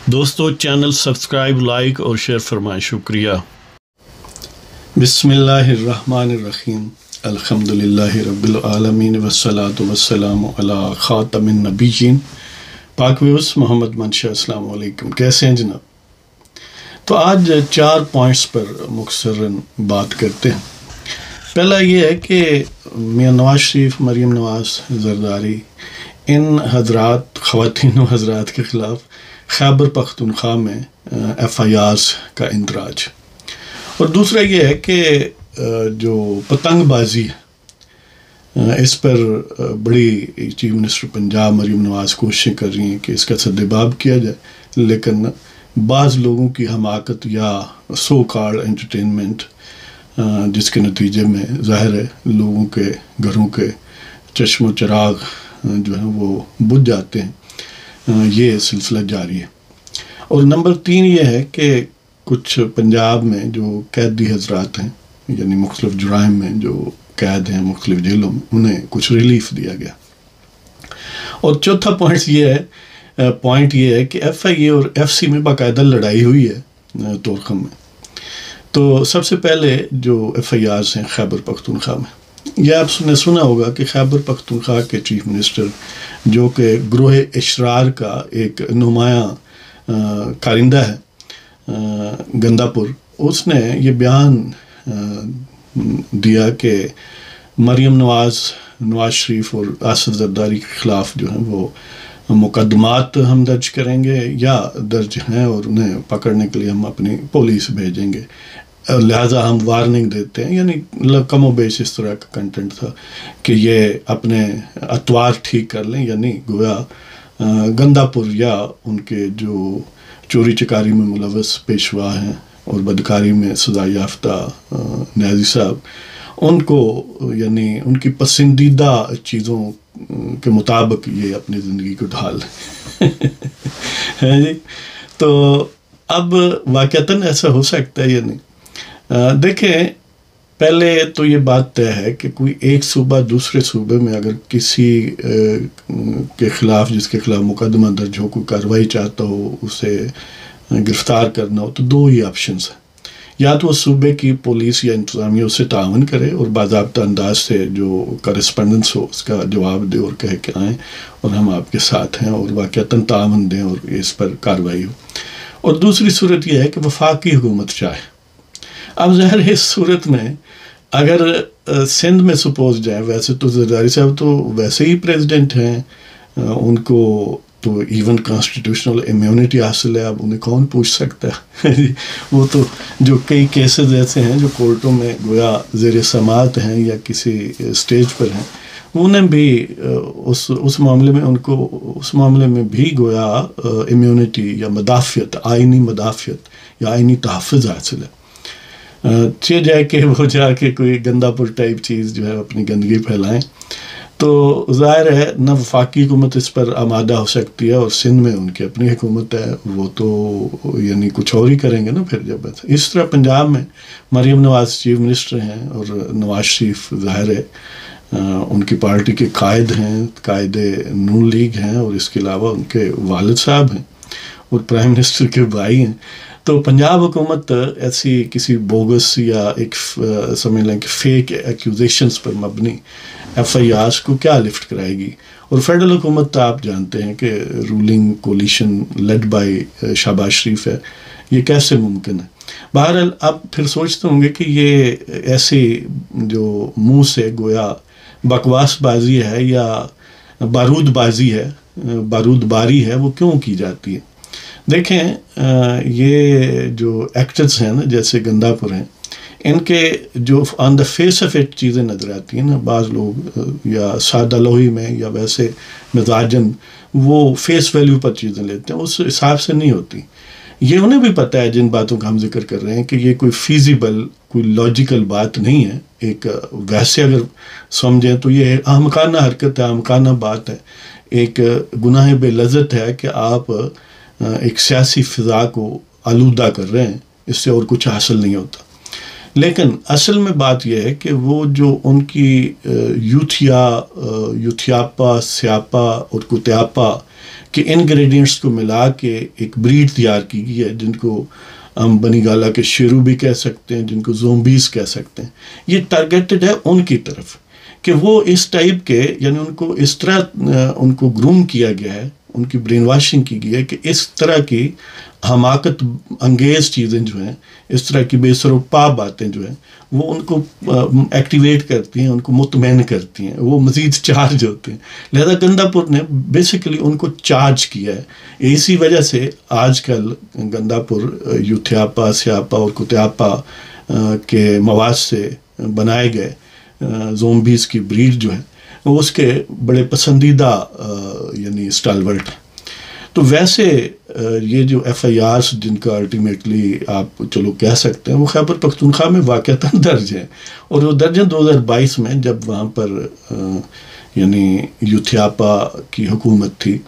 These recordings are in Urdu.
دوستو چینل سبسکرائب لائک اور شیئر فرمائیں، شکریہ۔ بسم اللہ الرحمن الرحیم، الحمدللہ رب العالمین والصلاة والسلام علی خاتم النبیین پاک ویوس محمد منشا۔ السلام علیکم، کیسے ہیں جناب؟ تو آج 4 پوائنٹس پر مختصراً بات کرتے ہیں۔ پہلا یہ ہے کہ میاں نواز شریف، مریم نواز زرداری، ان حضرات، خواتین و حضرات کے خلاف خیبر پختونخوا میں FIRs کا اندراج، اور دوسرا یہ ہے کہ جو پتنگ بازی ہے اس پر بڑی چیف منسٹر پنجاب مریم نواز کوششیں کر رہی ہیں کہ اس کا سدباب کیا جائے، لیکن بعض لوگوں کی حماقت یا سو کارڈ انٹرٹینمنٹ جس کے نتیجے میں ظاہر ہے لوگوں کے گھروں کے چشم و چراغ جو ہیں وہ بجھ جاتے ہیں، یہ سلسلہ جاری ہے۔ اور نمبر 3 یہ ہے کہ کچھ پنجاب میں جو قیدی حضرات ہیں، یعنی مختلف جرائم میں جو قید ہیں مختلف جیلوں میں، انہیں کچھ ریلیف دیا گیا۔ اور چوتھا پوائنٹ یہ ہے کہ FIA اور FC میں باقاعدہ لڑائی ہوئی ہے طورخم میں۔ تو سب سے پہلے جو FIRs ہیں خیبر پختونخوا میں، یہ آپ نے سنا ہوگا کہ خیبر پختونخوا کے چیف منسٹر جو کہ گروہ اشرار کا ایک نمایاں کارندہ ہے، گندہ پور، اس نے یہ بیان دیا کہ مریم نواز شریف اور آصف زرداری کے خلاف جو ہیں وہ مقدمات ہم درج کریں گے یا درج ہیں، اور انہیں پکڑنے کے لیے ہم اپنی پولیس بھیجیں گے، لہٰذا ہم وارننگ دیتے ہیں۔ یعنی کم و بیش اس طرح کا کنٹینٹ تھا کہ یہ اپنے اتوار ٹھیک کر لیں، یعنی گویا گندہ پور یا ان کے جو چوری چکاری میں ملوث پیشوا ہیں اور بدکاری میں سزا یافتہ نیازی صاحب، ان کو یعنی ان کی پسندیدہ چیزوں کے مطابق یہ اپنی زندگی کو ڈھال جی۔ تو اب واقعتاً ایسا ہو سکتا ہے یا نہیں؟ دیکھیں، پہلے تو یہ بات طے ہے کہ کوئی ایک صوبہ دوسرے صوبے میں اگر کسی کے خلاف، جس کے خلاف مقدمہ درج ہو، کوئی کارروائی چاہتا ہو، اسے گرفتار کرنا ہو، تو 2 ہی آپشنز ہیں۔ یا تو اس صوبے کی پولیس یا انتظامیہ اس سے تعاون کرے اور باضابطہ انداز سے جو کرسپنڈنس ہو اس کا جواب دے اور کہے کہ آئیں اور ہم آپ کے ساتھ ہیں، اور واقعتاً تعاون دیں اور اس پر کارروائی ہو۔ اور دوسری صورت یہ ہے کہ وفاقی حکومت چاہے۔ اب ظاہر ہے اس صورت میں اگر سندھ میں سپوز جائے، ویسے تو زرداری صاحب تو ویسے ہی پریزیڈنٹ ہیں، ان کو تو ایون کانسٹیٹیوشنل امیونٹی حاصل ہے، اب انہیں کون پوچھ سکتا ہے؟ وہ تو جو کئی کیسز ایسے ہیں جو کورٹوں میں گویا زیر سماعت ہیں یا کسی اسٹیج پر ہیں، انہیں بھی اس معاملے میں ان کو اس معاملے میں بھی گویا امیونٹی یا مدافعت، آئینی مدافعت یا آئینی تحفظ حاصل ہے۔ جائے کہ وہ جا کے کوئی گندہ پور ٹائپ چیز جو ہے اپنی گندگی پھیلائیں، تو ظاہر ہے نہ وفاقی حکومت اس پر آمادہ ہو سکتی ہے، اور سندھ میں ان کی اپنی حکومت ہے، وہ تو یعنی کچھ اور ہی کریں گے نا پھر جب۔ اس طرح پنجاب میں مریم نواز چیف منسٹر ہیں اور نواز شریف ظاہر ہے ان کی پارٹی کے قائد ہیں، قائد نون لیگ ہیں، اور اس کے علاوہ ان کے والد صاحب ہیں اور پرائم منسٹر کے بھائی ہیں۔ تو پنجاب حکومت ایسی کسی بوگس یا ایک سمجھ لیں کہ فیک ایکوزیشنز پر مبنی FIRs کو کیا لفٹ کرائے گی؟ اور فیڈرل حکومت تو آپ جانتے ہیں کہ ruling coalition led by Shahbaz Sharif ہے، یہ کیسے ممکن ہے؟ بہرحال آپ پھر سوچتے ہوں گے کہ یہ ایسی جو منہ سے گویا بکواس بازی ہے یا بارود بازی ہے، بارود باری ہے، وہ کیوں کی جاتی ہے؟ دیکھیں، یہ جو ایکٹرز ہیں نا جیسے گندہ پور ہیں، ان کے جو آن دا فیس آف اٹ چیزیں نظر آتی ہیں نا، بعض لوگ یا سادہ لوہی میں یا ویسے مزاجن وہ فیس ویلیو پر چیزیں لیتے ہیں، اس حساب سے نہیں ہوتی۔ یہ انہیں بھی پتہ ہے جن باتوں کا ہم ذکر کر رہے ہیں کہ یہ کوئی فیزیبل، کوئی لاجیکل بات نہیں ہے۔ ایک ویسے اگر سمجھیں تو یہ احمقانہ حرکت ہے، احمقانہ بات ہے، ایک گناہ بے لذت ہے کہ آپ ایک سیاسی فضا کو آلودہ کر رہے ہیں، اس سے اور کچھ حاصل نہیں ہوتا۔ لیکن اصل میں بات یہ ہے کہ وہ جو ان کی یوتھیاپا، سیاپا اور کتیاپا کہ انگریڈینٹس کو ملا کے ایک بریڈ تیار کی گئی ہے جن کو ہم بنی گالا کے شیرو بھی کہہ سکتے ہیں، جن کو زومبیز کہہ سکتے ہیں. یہ ٹارگیٹڈ ہے ان کی طرف کہ وہ اس ٹائپ کے، یعنی ان کو اس طرح ان کو گروم کیا گیا ہے، ان کی برین واشنگ کی گئی ہے کہ اس طرح کی حماقت انگیز چیزیں جو ہیں، اس طرح کی بے سر و پا باتیں جو ہیں، وہ ان کو ایکٹیویٹ کرتی ہیں، ان کو مطمئن کرتی ہیں، وہ مزید چارج ہوتے ہیں. لہذا گندا پور نے بیسیکلی ان کو چارج کیا ہے. اسی وجہ سے آج کل گندا پور یوتھیاپا، سیاپا اور کتیاپا کے مواد سے بنائے گئے زومبیز کی بریڈ جو ہے وہ اس کے بڑے پسندیدہ یعنی اسٹالورٹ ہیں. تو ویسے یہ جو ایف آئی آرس جن کا الٹیمیٹلی آپ چلو کہہ سکتے ہیں وہ خیبر پختونخوا میں واقعتاً درج ہیں، اور وہ درج ہیں 2022 میں، جب وہاں پر یعنی یوتھیاپا کی حکومت تھی.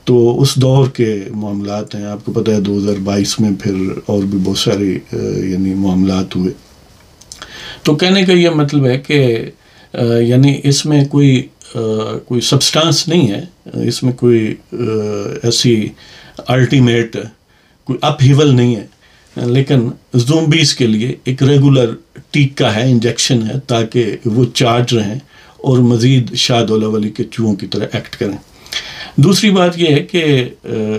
تو اس دور کے معاملات ہیں، آپ کو پتہ ہے 2022 میں پھر اور بھی بہت سارے یعنی معاملات ہوئے. تو کہنے کا یہ مطلب ہے کہ یعنی اس میں کوئی سبسٹانس نہیں ہے، اس میں کوئی ایسی الٹیمیٹ کوئی اپ ہیول نہیں ہے، لیکن زومبیز کے لیے ایک ریگولر ٹیکا ہے، انجیکشن ہے، تاکہ وہ چارج رہیں اور مزید شاہ دولا ولی کے چوہوں کی طرح ایکٹ کریں. دوسری بات یہ ہے کہ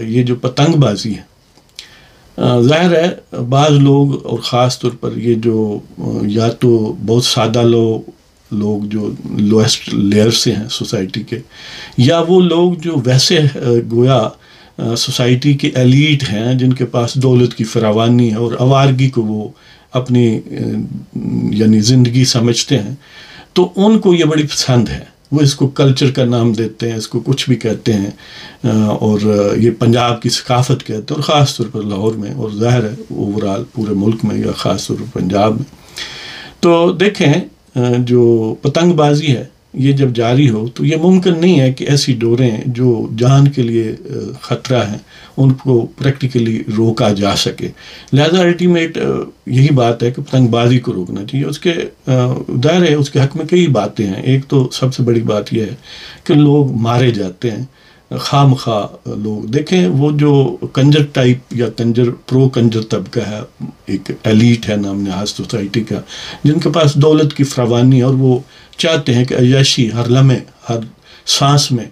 یہ جو پتنگ بازی ہے، ظاہر ہے بعض لوگ اور خاص طور پر یہ جو یا تو بہت سادہ لوگ جو لوئسٹ لیئر سے ہیں سوسائٹی کے، یا وہ لوگ جو ویسے گویا سوسائٹی کے ایلیٹ ہیں جن کے پاس دولت کی فراوانی ہے اور آوارگی کو وہ اپنی یعنی زندگی سمجھتے ہیں، تو ان کو یہ بڑی پسند ہے. وہ اس کو کلچر کا نام دیتے ہیں، اس کو کچھ بھی کہتے ہیں، اور یہ پنجاب کی ثقافت کہتے ہیں، اور خاص طور پر لاہور میں، اور ظاہر ہے اوورال پورے ملک میں یا خاص طور پر پنجاب میں. تو دیکھیں جو پتنگ بازی ہے یہ جب جاری ہو تو یہ ممکن نہیں ہے کہ ایسی ڈوریں جو جان کے لیے خطرہ ہیں ان کو پریکٹیکلی روکا جا سکے. لہذا الٹیمیٹ یہی بات ہے کہ پتنگ بازی کو روکنا چاہیے. اس کے ظاہر ہے اس کے حق میں کئی باتیں ہیں. ایک تو سب سے بڑی بات یہ ہے کہ لوگ مارے جاتے ہیں خواہ مخواہ. لوگ دیکھیں وہ جو کنجر ٹائپ یا پرو کنجر طبقہ ہے، ایک ایلیٹ ہے نام نہاد سوسائٹی کا، جن کے پاس دولت کی فراوانی ہے اور وہ چاہتے ہیں کہ عیاشی ہر لمحے ہر سانس میں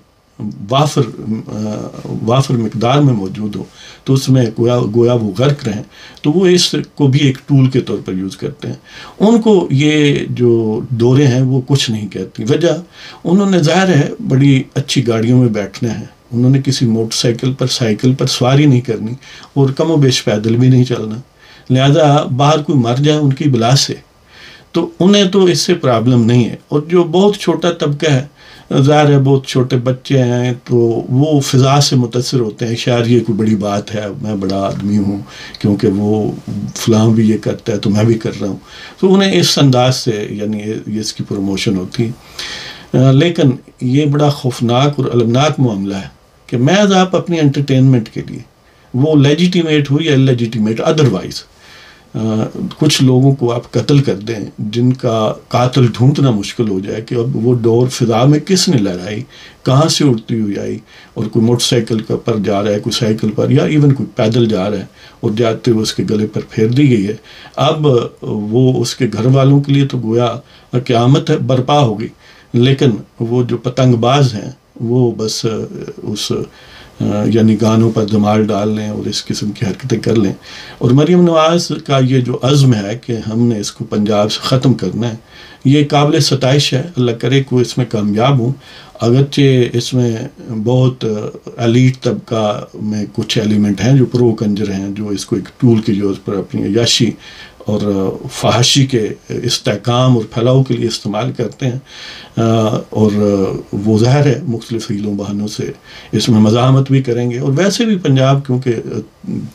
وافر مقدار میں موجود ہو، تو اس میں گویا وہ غرق رہیں. تو وہ اس کو بھی ایک ٹول کے طور پر یوز کرتے ہیں. ان کو یہ جو ڈوریں ہیں وہ کچھ نہیں کہتی. وجہ انہوں نے ظاہر ہے بڑی اچھی گاڑیوں میں بیٹھنا ہے، انہوں نے کسی موٹر سائیکل پر سائیکل پر سواری نہیں کرنی، اور کم و بیش پیدل بھی نہیں چلنا. لہذا باہر کوئی مر جائے ان کی بلا سے تو انہیں تو اس سے پرابلم نہیں ہے. اور جو بہت چھوٹا طبقہ ہے، ظاہر ہے بہت چھوٹے بچے ہیں تو وہ فضا سے متاثر ہوتے ہیں، شاید یہ کوئی بڑی بات ہے، میں بڑا آدمی ہوں کیونکہ وہ فلاں بھی یہ کرتا ہے تو میں بھی کر رہا ہوں. تو انہیں اس انداز سے یعنی یہ اس کی پروموشن ہوتی. لیکن یہ بڑا خوفناک اور المناک معاملہ ہے کہ محض آپ اپنی انٹرٹینمنٹ کے لیے، وہ لیجیٹیمیٹ ہو یا لیجیٹیمیٹ ادروائز، کچھ لوگوں کو آپ قتل کر دیں جن کا قاتل ڈھونڈنا مشکل ہو جائے کہ اب وہ ڈور فضا میں کس نے لہرائی، کہاں سے اڑتی ہوئی آئی، اور کوئی موٹر سائیکل پر جا رہا ہے، کوئی سائیکل پر، یا ایون کوئی پیدل جا رہا ہے اور جاتے ہوئے اس کے گلے پر پھیر دی گئی ہے. اب وہ اس کے گھر والوں کے لیے تو گویا قیامت ہے برپا ہوگی، لیکن وہ جو پتنگ باز ہیں وہ بس اس یعنی گانوں پر دمال ڈال لیں اور اس قسم کی حرکتیں کر لیں. اور مریم نواز کا یہ جو عزم ہے کہ ہم نے اس کو پنجاب سے ختم کرنا ہے، یہ قابل ستائش ہے. اللہ کرے کہ وہ اس میں کامیاب ہوں. اگرچہ اس میں بہت ایلیٹ طبقہ میں کچھ ایلیمنٹ ہیں جو پرو کنجر ہیں، جو اس کو ایک ٹول کے جوز پر اپنی عیاشی اور فحاشی کے استحکام اور پھیلاؤ کے لیے استعمال کرتے ہیں، اور وہ ظاہر ہے مختلف حیلوں بہانوں سے اس میں مزاحمت بھی کریں گے. اور ویسے بھی پنجاب کیونکہ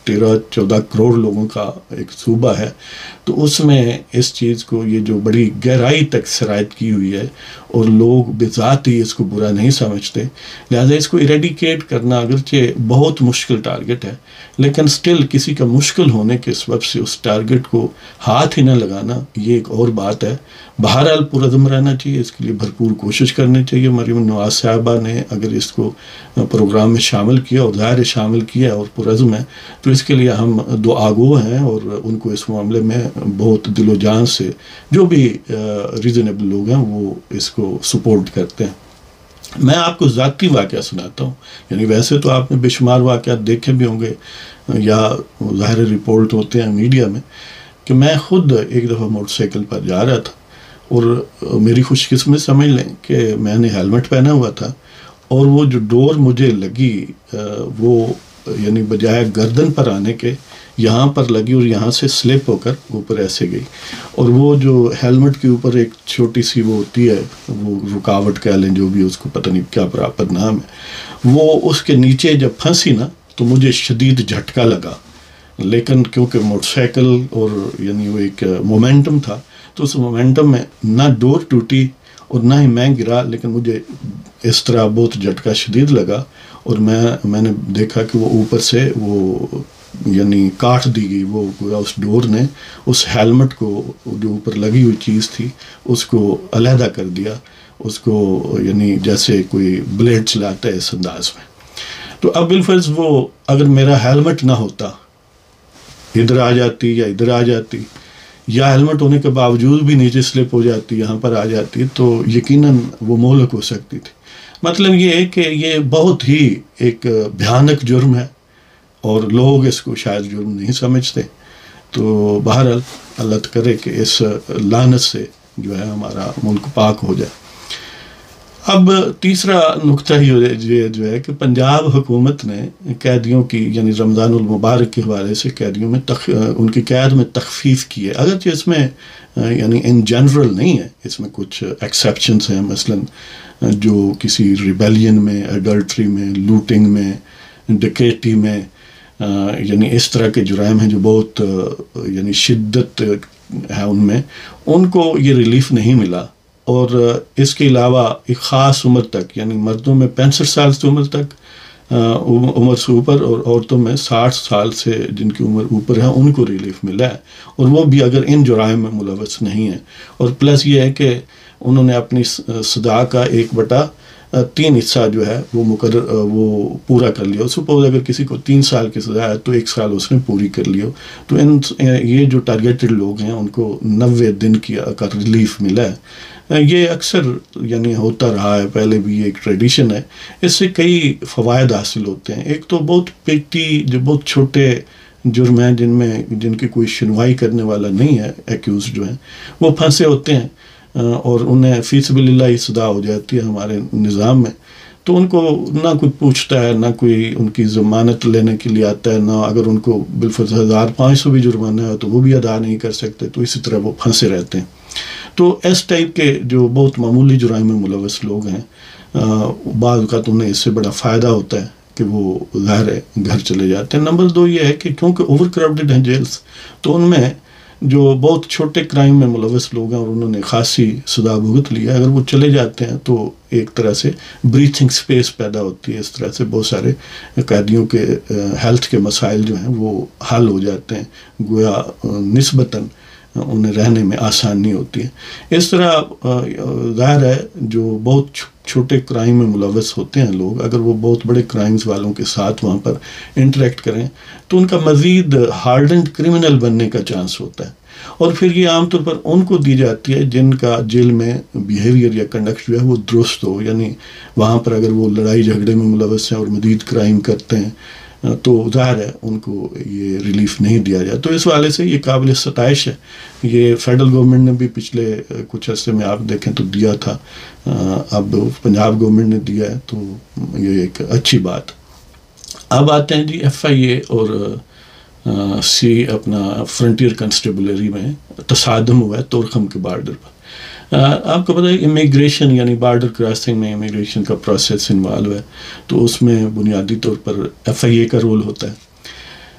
13-14 کروڑ لوگوں کا ایک صوبہ ہے، تو اس میں اس چیز کو یہ جو بڑی گہرائی تک سرایت کی ہوئی ہے اور لوگ بذات ہی اس کو برا نہیں سمجھتے. لہٰذا اس کو ایریڈیکیٹ کرنا اگرچہ بہت مشکل ٹارگٹ ہے، لیکن سٹل کسی کا مشکل ہونے کے سبب سے اس ٹارگٹ کو ہاتھ ہی نہ لگانا یہ ایک اور بات ہے. بہرحال پرعزم رہنا چاہیے، اس کے لیے بھرپور کوشش کرنی چاہیے. مریم نواز صاحبہ نے اگر اس کو پروگرام میں شامل کیا اور ظاہر شامل کیا اور پرعزم ہے تو اس کے لیے ہم دعا گو ہیں، اور ان کو اس معاملے میں بہت دل و جان سے جو بھی ریزنیبل لوگ ہیں وہ اس کو سپورٹ کرتے ہیں. میں آپ کو ذاتی واقعہ سناتا ہوں. یعنی ویسے تو آپ نے بے شمار واقعات دیکھے بھی ہوں گے یا ظاہر رپورٹ ہوتے ہیں میڈیا میں، کہ میں خود ایک دفعہ موٹر سائیکل پر جا رہا تھا اور میری خوش قسمت سمجھ لیں کہ میں نے ہیلمٹ پہنا ہوا تھا، اور وہ جو ڈور مجھے لگی وہ یعنی بجائے گردن پر آنے کے یہاں پر لگی اور یہاں سے سلپ ہو کر اوپر ایسے گئی. اور وہ جو ہیلمٹ کے اوپر ایک چھوٹی سی وہ ہوتی ہے، وہ رکاوٹ کہہ لیں جو بھی، اس کو پتہ نہیں کیا پراپر نام ہے، وہ اس کے نیچے جب پھنسی نا تو مجھے شدید جھٹکا لگا. لیکن کیونکہ موٹر سائیکل اور یعنی وہ ایک مومنٹم تھا، تو اس مومنٹم میں نہ ڈور ٹوٹی اور نہ ہی میں گرا، لیکن مجھے اس طرح بہت جھٹکا شدید لگا. اور میں نے دیکھا کہ وہ اوپر سے وہ یعنی کاٹ دی گئی، وہ اس ڈور نے اس ہیلمٹ کو جو اوپر لگی ہوئی چیز تھی اس کو علیحدہ کر دیا، اس کو یعنی جیسے کوئی بلیڈ چلاتا ہے اس انداز میں. تو اب بالفرض وہ اگر میرا ہیلمٹ نہ ہوتا، ادھر آ جاتی یا ادھر آ جاتی، یا ہیلمٹ ہونے کے باوجود بھی نیچے سلپ ہو جاتی، یہاں پر آ جاتی، تو یقیناً وہ مہلک ہو سکتی تھی. مطلب یہ ہے کہ یہ بہت ہی ایک بھیانک جرم ہے اور لوگ اس کو شاید جرم نہیں سمجھتے. تو بہرحال اللہ کرے کہ اس لعنت سے جو ہے ہمارا ملک پاک ہو جائے. اب تیسرا نقطہ یہ جو ہے کہ پنجاب حکومت نے قیدیوں کی یعنی رمضان المبارک کے حوالے سے قیدیوں میں ان کی قید میں تخفیف کی ہے. اگرچہ اس میں یعنی ان جنرل نہیں ہے، اس میں کچھ ایکسیپشنز ہیں، مثلاً جو کسی ریبیلین میں، ایڈلٹری میں، لوٹنگ میں، ڈکیٹی میں، یعنی اس طرح کے جرائم ہیں جو بہت یعنی شدت ہے ان میں، ان کو یہ ریلیف نہیں ملا. اور اس کے علاوہ ایک خاص عمر تک، یعنی مردوں میں 65 سال سے عمر تک عمر سے اوپر، اور عورتوں میں 60 سال سے جن کی عمر اوپر ہے ان کو ریلیف ملا ہے، اور وہ بھی اگر ان جرائم میں ملوث نہیں ہیں. اور پلس یہ ہے کہ انہوں نے اپنی سزا کا 1/3 حصہ جو ہے وہ پورا کر لیا. سپوز اگر کسی کو 3 سال کی سزا ہے تو 1 سال اس نے پوری کر لیا. تو یہ جو ٹارگیٹڈ لوگ ہیں ان کو 90 دن کا ریلیف ملا ہے. یہ اکثر یعنی ہوتا رہا ہے، پہلے بھی یہ ایک ٹریڈیشن ہے. اس سے کئی فوائد حاصل ہوتے ہیں. ایک تو بہت پیٹی جو بہت چھوٹے جرم ہیں جن کی کوئی سنوائی کرنے والا نہیں ہے، ایکیوز جو ہیں وہ پھنسے ہوتے ہیں اور انہیں فی سبیل اللہ ہی سزا ہو جاتی ہے ہمارے نظام میں. تو ان کو نہ کوئی پوچھتا ہے، نہ کوئی ان کی ضمانت لینے کے لیے آتا ہے، نہ اگر ان کو بالفرض 1500 بھی جرمانہ ہے تو وہ بھی ادا نہیں کر سکتے. تو اسی طرح وہ پھنسے رہتے ہیں. تو اس ٹائپ کے جو بہت معمولی جرائم میں ملوث لوگ ہیں، بعض اوقات انہیں اس سے بڑا فائدہ ہوتا ہے کہ وہ ظاہر ہے گھر چلے جاتے ہیں. نمبر 2 یہ ہے کہ کیونکہ اوور کراؤڈڈ ہیں جیلز، تو ان میں جو بہت چھوٹے کرائم میں ملوث لوگ ہیں اور انہوں نے خاصی سزا بھگت لی ہے، اگر وہ چلے جاتے ہیں تو ایک طرح سے بریتھنگ سپیس پیدا ہوتی ہے. اس طرح سے بہت سارے قیدیوں کے ہیلتھ کے مسائل جو ہیں وہ حل ہو جاتے ہیں، گویا نسبتاً انہیں رہنے میں آسانی ہوتی ہے. اس طرح ظاہر ہے جو بہت چھوٹے کرائم میں ملوث ہوتے ہیں لوگ، اگر وہ بہت بڑے کرائمز والوں کے ساتھ وہاں پر انٹریکٹ کریں تو ان کا مزید ہارڈنڈ کرمنل بننے کا چانس ہوتا ہے. اور پھر یہ عام طور پر ان کو دی جاتی ہے جن کا جیل میں بیہیویئر یا کنڈکٹ جو ہے وہ درست ہو. یعنی وہاں پر اگر وہ لڑائی جھگڑے میں ملوث ہیں اور مزید کرائم کرتے ہیں تو ظاہر ہے ان کو یہ ریلیف نہیں دیا جائے. تو اس والے سے یہ قابل ستائش ہے. یہ فیڈرل گورنمنٹ نے بھی پچھلے کچھ عرصے میں آپ دیکھیں تو دیا تھا، اب پنجاب گورنمنٹ نے دیا ہے، تو یہ ایک اچھی بات. اب آتے ہیں جی FIA اور اپنا فرنٹیئر کنسٹیبلری میں تصادم ہوا ہے تورخم کے بارڈر پر. آپ کو پتہ ہے امیگریشن یعنی بارڈر کراسنگ میں امیگریشن کا پروسیس انوالو ہے، تو اس میں بنیادی طور پر FIA کا رول ہوتا ہے.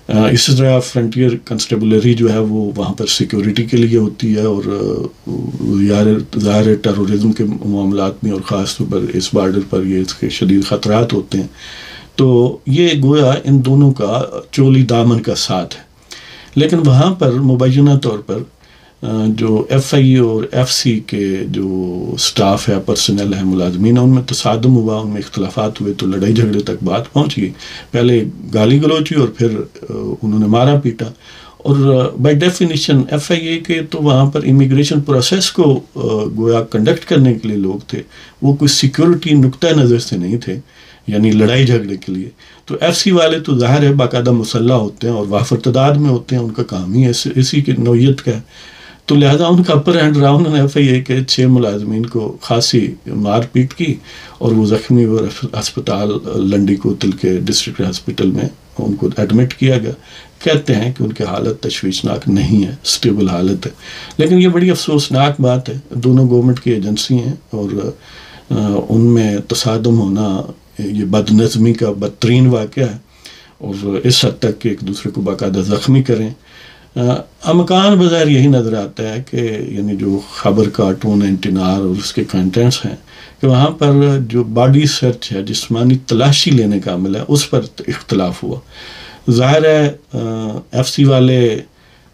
اسی طرح فرنٹیئر کنسٹیبلری جو ہے وہ وہاں پر سیکیورٹی کے لیے ہوتی ہے، اور ظاہر ٹیرورزم کے معاملات میں اور خاص طور پر اس بارڈر پر یہ اس کے شدید خطرات ہوتے ہیں. تو یہ گویا ان دونوں کا چولی دامن کا ساتھ ہے. لیکن وہاں پر مبینہ طور پر جو ایف آئی اے اور ایف سی کے جو سٹاف ہے، پرسنل ہے، ملازمین، ان میں تصادم ہوا، ان میں اختلافات ہوئے، تو لڑائی جھگڑے تک بات پہنچ گئی. پہلے گالی گلوچ ہوئی اور پھر انہوں نے مارا پیٹا. اور بائی ڈیفینیشن ایف آئی اے کے تو وہاں پر امیگریشن پروسیس کو گویا کنڈکٹ کرنے کے لیے لوگ تھے، وہ کوئی سیکیورٹی نقطۂ نظر سے نہیں تھے، یعنی لڑائی جھگڑے کے لیے. تو ایف سی والے تو ظاہر ہے باقاعدہ مسلح ہوتے ہیں اور وافر تعداد میں ہوتے ہیں، ان کا کام ہی اسی کی نوعیت کا ہے. تو لہذا ان کا اپر ہینڈ رہا، انہوں نے ایف آئی اے کے 6 ملازمین کو خاصی مار پیٹ کی اور وہ زخمی ہوئے، ہسپتال لنڈی کوتل کے ڈسٹرکٹ ہاسپٹل میں ان کو ایڈمٹ کیا گیا. کہتے ہیں کہ ان کی حالت تشویشناک نہیں ہے، سٹیبل حالت ہے. لیکن یہ بڑی افسوسناک بات ہے، دونوں گورنمنٹ کی ایجنسی ہیں اور ان میں تصادم ہونا یہ بد نظمی کا بدترین واقعہ ہے، اور اس حد تک کہ ایک دوسرے کو باقاعدہ زخمی کریں. امکان بظاہر یہی نظر آتا ہے کہ یعنی جو خبر کارٹون انٹنار اور اس کے کنٹینٹس ہیں کہ وہاں پر جو باڈی سرچ ہے، جسمانی تلاشی لینے کا عمل ہے، اس پر اختلاف ہوا. ظاہر ہے ایف سی والے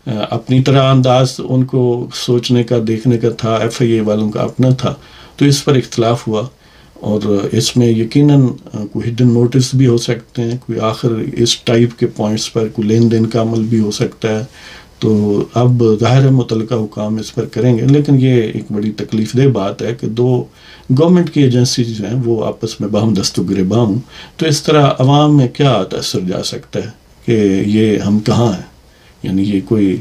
اپنی طرح انداز ان کو سوچنے کا دیکھنے کا تھا، ایف آئی اے والوں کا اپنا تھا، تو اس پر اختلاف ہوا. اور اس میں یقیناً کوئی ہڈن موٹیوز بھی ہو سکتے ہیں، کوئی آخر اس ٹائپ کے پوائنٹس پر کوئی لین دین کا عمل بھی ہو سکتا ہے. تو اب ظاہر متعلقہ حکام اس پر کریں گے، لیکن یہ ایک بڑی تکلیف دہ بات ہے کہ دو گورنمنٹ کی ایجنسیز ہیں وہ آپس میں باہم دست و گریباں ہوں. تو اس طرح عوام میں کیا تاثر جا سکتا ہے کہ یہ ہم کہاں ہیں، یعنی یہ کوئی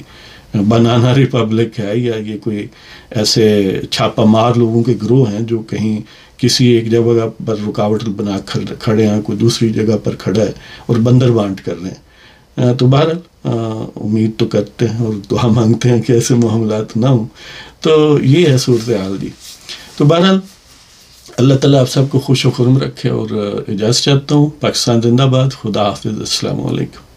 بنانا ریپبلک ہے یا یہ کوئی ایسے چھاپا مار لوگوں کے گروہ ہیں جو کہیں کسی ایک جگہ پر رکاوٹ بنا کھڑے ہیں، کوئی دوسری جگہ پر کھڑا ہے اور بندر بانٹ کر رہے ہیں. تو بہرحال امید تو کرتے ہیں اور دعا مانگتے ہیں کہ ایسے معاملات نہ ہوں. تو یہ ہے صورتحال جی. تو بہرحال اللہ تعالیٰ آپ سب کو خوش و خرم رکھے اور اجازت چاہتا ہوں. پاکستان زندہ باد. خدا حافظ. السلام علیکم.